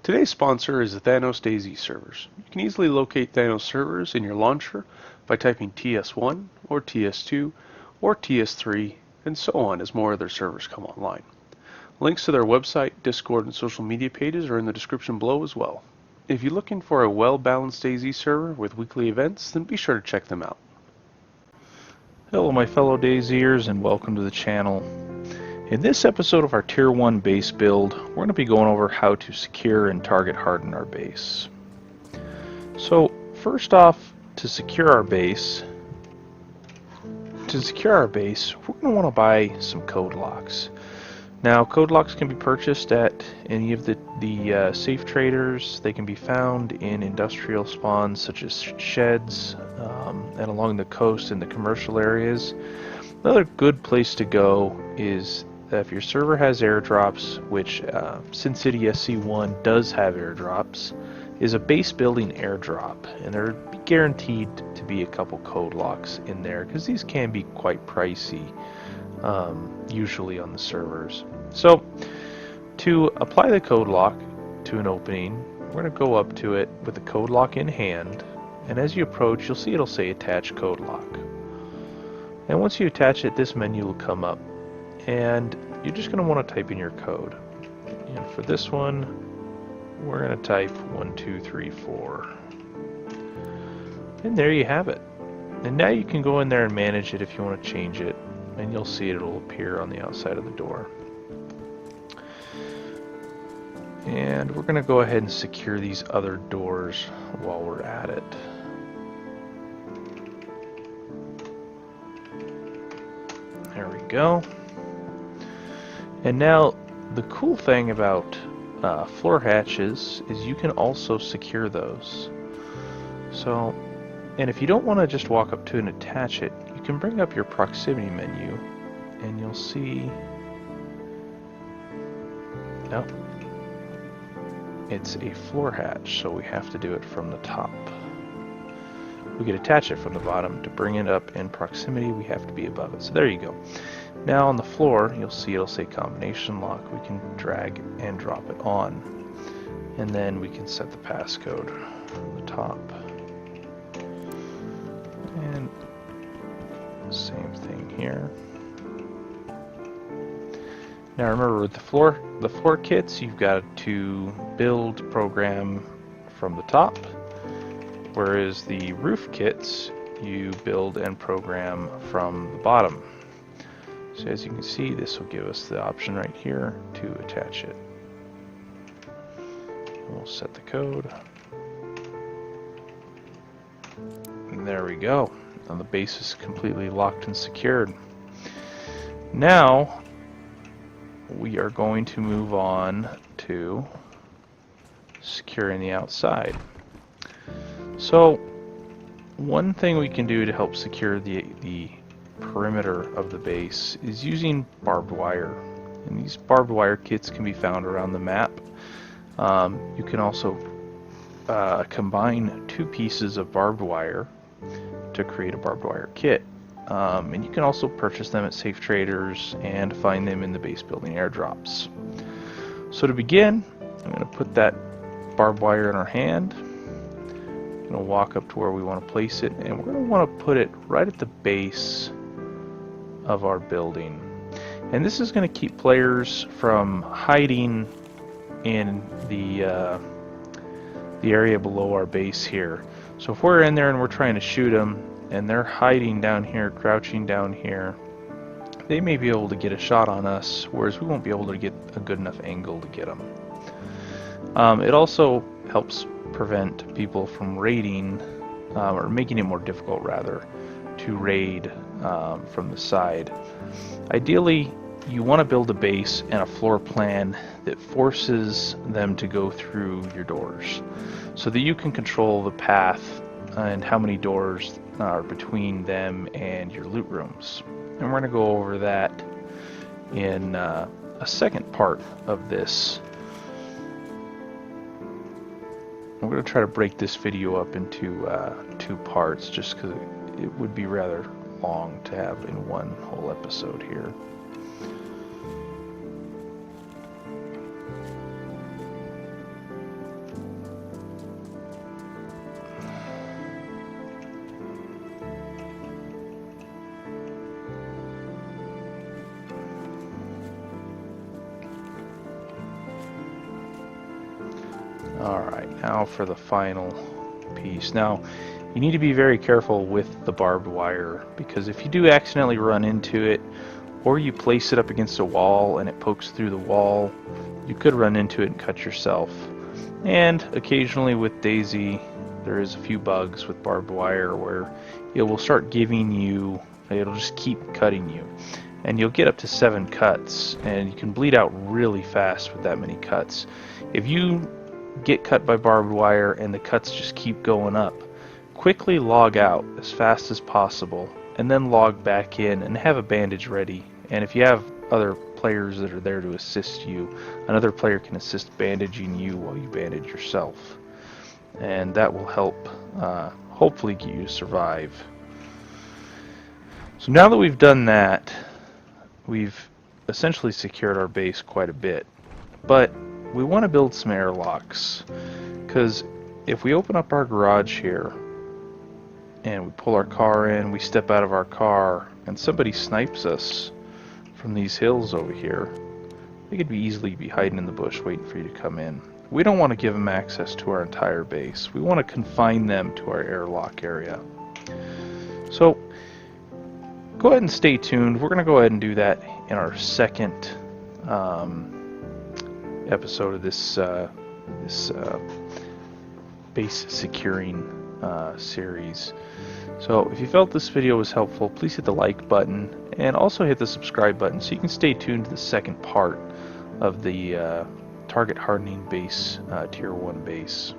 Today's sponsor is the Thanos DayZ servers. You can easily locate Thanos servers in your launcher by typing TS1 or TS2 or TS3 and so on as more of their servers come online. Links to their website, Discord, and social media pages are in the description below as well. If you're looking for a well-balanced DayZ server with weekly events, then be sure to check them out. Hello my fellow DayZers and welcome to the channel. In this episode of our Tier 1 base build, we're going to be going over how to secure and target harden our base. So first off, to secure our base, we're going to want to buy some code locks. Now code locks can be purchased at any of the safe traders. They can be found in industrial spawns such as sheds and along the coast in the commercial areas. Another good place to go is if your server has airdrops, which Sin City SC1 does have airdrops, is a base building airdrop, and they're guaranteed to be a couple code locks in there because these can be quite pricey usually on the servers. So to apply the code lock to an opening, we're going to go up to it with the code lock in hand, and as you approach you'll see it'll say attach code lock. And once you attach it, this menu will come up, and you're just going to want to type in your code. And for this one, we're going to type 1234. And there you have it. And now you can go in there and manage it if you want to change it, and you'll see it'll appear on the outside of the door. And we're going to go ahead and secure these other doors while we're at it. There we go. And now the cool thing about floor hatches is you can also secure those. So, and if you don't want to just walk up to it and attach it, you can bring up your proximity menu and you'll see, nope, it's a floor hatch, so we have to do it from the top. We could attach it from the bottom. To bring it up in proximity, we have to be above it. So there you go. Now on the floor, you'll see it'll say combination lock. We can drag and drop it on. And then we can set the passcode from the top. And same thing here. Now remember, with the floor kits, you've got to build program from the top, whereas the roof kits you build and program from the bottom. So as you can see, this will give us the option right here to attach it. We'll set the code. And there we go. Now the base is completely locked and secured. Now we are going to move on to securing the outside. So one thing we can do to help secure the perimeter of the base is using barbed wire. And these barbed wire kits can be found around the map. You can also combine two pieces of barbed wire to create a barbed wire kit. And you can also purchase them at safe traders and find them in the base building airdrops. So to begin, I'm going to put that barbed wire in our hand. I'm going to walk up to where we want to place it, and we're going to want to put it right at the base of our building. And this is going to keep players from hiding in the area below our base here. So if we're in there and we're trying to shoot them, and they're hiding down here, crouching down here, they may be able to get a shot on us, whereas we won't be able to get a good enough angle to get them. It also helps prevent people from raiding, or making it more difficult rather, to raid from the side. Ideally, you want to build a base and a floor plan that forces them to go through your doors, so that you can control the path and how many doors are between them and your loot rooms. And we're going to go over that in a second part of this. I'm going to try to break this video up into two parts, just because it would be rather long to have in one whole episode here. Alright, now for the final piece. Now, you need to be very careful with the barbed wire, because if you do accidentally run into it, or you place it up against a wall and it pokes through the wall, you could run into it and cut yourself. And occasionally with DayZ, there is a few bugs with barbed wire where it will start giving you, it'll just keep cutting you. And you'll get up to 7 cuts, and you can bleed out really fast with that many cuts. If you get cut by barbed wire and the cuts just keep going up, quickly log out as fast as possible, and then log back in and have a bandage ready. And if you have other players that are there to assist you, another player can assist bandaging you while you bandage yourself. And that will help hopefully get you to survive. So now that we've done that, we've essentially secured our base quite a bit. But we want to build some airlocks, because if we open up our garage here and we pull our car in, we step out of our car, and somebody snipes us from these hills over here, they could easily be hiding in the bush waiting for you to come in. We don't want to give them access to our entire base. We want to confine them to our airlock area. So go ahead and stay tuned. We're going to go ahead and do that in our second episode of this base securing series. So if you felt this video was helpful, please hit the like button and also hit the subscribe button so you can stay tuned to the second part of the target hardening base, tier 1 base.